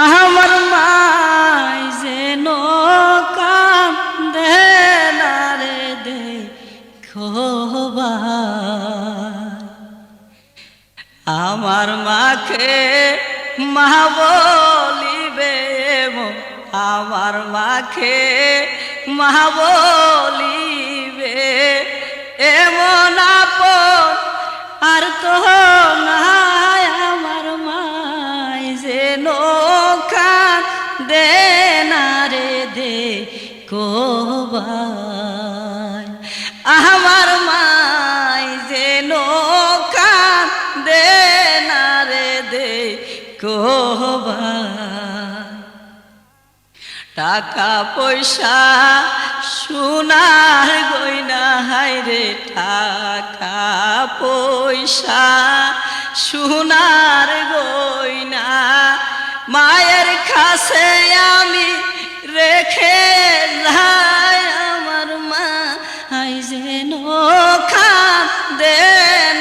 আমার মাই যেন কান্দে না রে দেখো ভাই, আমার মাকে মা বলিবে, আমার মাকে মা বলিবে, এমন আপন আর তো নাই। আমার মাই যেন কান্দে না রে দেখো ভাই, আমার মাই যেন কান্দে না রে দেখো ভাই। টাকা পয়সা সোনার গয়না হায়রে, টাকা পয়সা সোনার গয়না মায়ের কাছে আমি রেখে যাই। আমার মা যেন কান্দে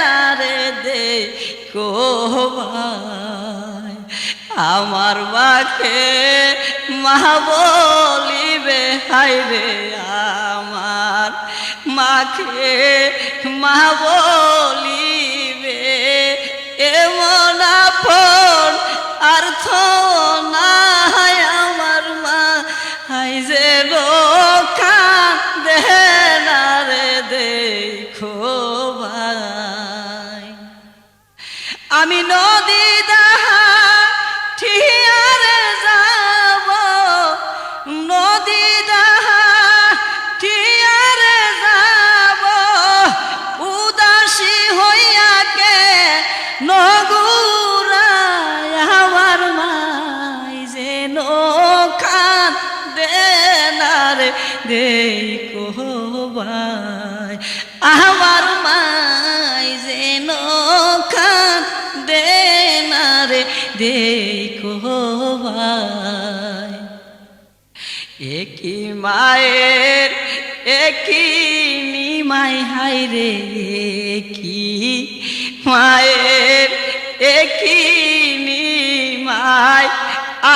না রে দেখো ভাই, আমার মাকে মা বলিবে হায়রে, আমার মাকে মা বলিবে, এমন আপন আর তো নাই। আমার মা যেন কান্দে না রে দেখো ভাই। আমি নদী দাহা ঠিয়ারে যাব, নদী দাহা ঠিয়ারে যাব, উদাসী হইয়াকে নগুরায়। আমার মাই যেন কান্দে না রে দেখো ভাই, আমার মাই যেন কান্দে না রে দেখো ভাই। একই মায়ের একই নিমাই হায়রে, একই মায়ের একই নিমাই,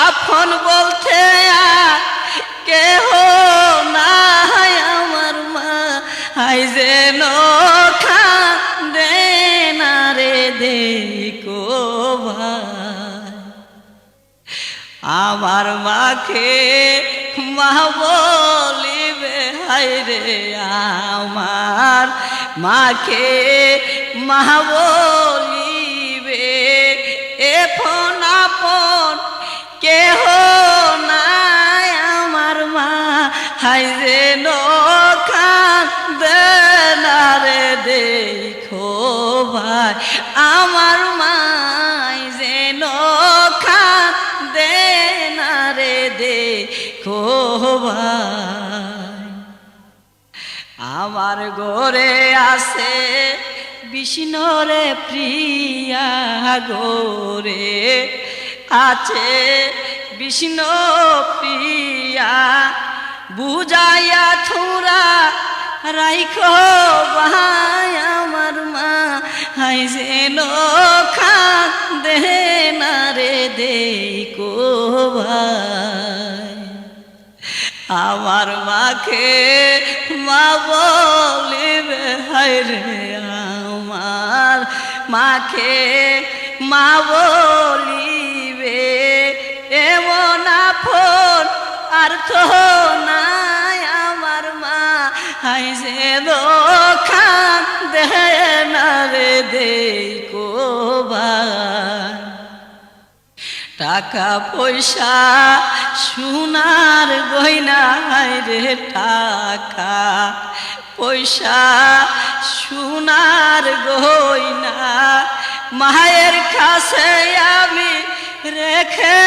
আপন বলতে আর কেহ নাই। আমার মা যেন কান্দে না রে দেখো ভাই, আমার মাকে মা বলিবে হায়রে, আমার মাকে মা বলিবে, এফন আপন কেহ নাই। আমার মা যেন কান্দে না রে দেখো ভাই, আমার মাই যেন কান্দে না রে দেখো ভাই। আমার ঘরে আছে বিষ্ণুরে প্রিয়া, গোরে আছে বিষ্ণু প্রিয়া, বুঝাইয়া থুরা রাইখো ভাই। আমার মা যেন কান্দে না রে দেখো ভাই, আমার মাকে মা বলিবে হায়রে, আমার মাকে মা বলিবে, এমন আপন আর তো নাই। আমার মা যেন কান্দে না রে দেখো ভাই, টাকা পয়সা সোনার গয়না হায়রে, টাকা পয়সা সোনার গয়না মায়ের কাছে আমি রেখে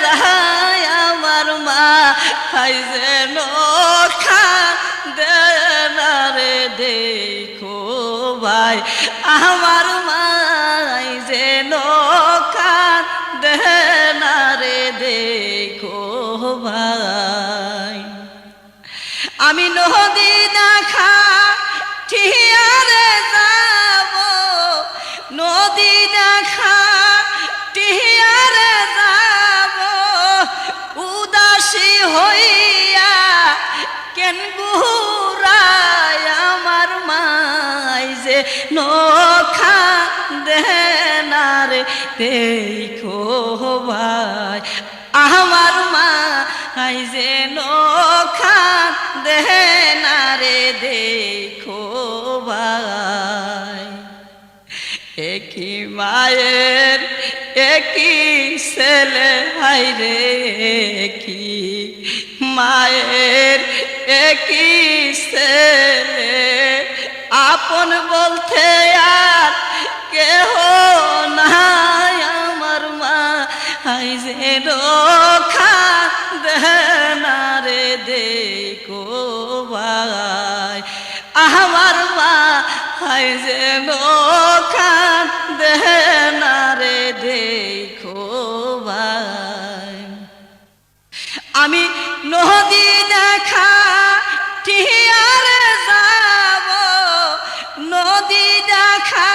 যাই। আমার মা যেন কান্দে না রে দেখো ভাই, আমার মা যেন কান্দে না রে দেখো ভাই। আমি নদী দেখা ঠিয়ারে যাব, নদী দেখা ঠিয়ারে যাব, গুড়ায় আমার মাই যে নখা দেনার দেখো ভাই আমার মাই যে নখা দেনারে দেখো ভাই একই মায়ের একই ছেলে হাইরে একই মায়ের একই ছেলে আপন বলতে আর কেহ নাই আমার মা হাই যে রক্ষা দেনারে দেখো ভাই আমার মা হাই যে রক্ষা দেনারে দেখো ভাই আমি নদী দেখা টিয়ারে যাব নদী দেখা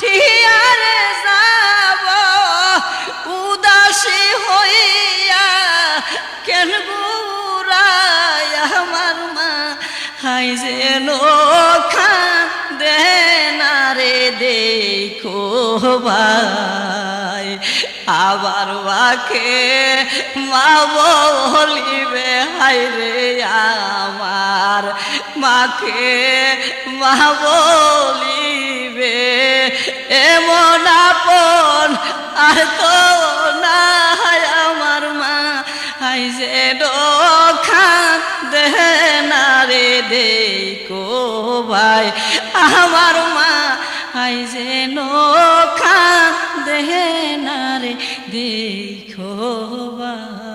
টিয়ারে যাব উদাসী হইয়া কেন গুড়ায় আমার মা হাই যে নখা দেনারে দেখো ভাই আবার বাকে মা বলিবে হাইরে আমার মাকে মা বলিবে এমন আপন আর তো না আমার মা হাই যে রক্ষা দেনারে দেখো ভাই আমার মা হাই যে নখা দেনারে দেখো ভাই।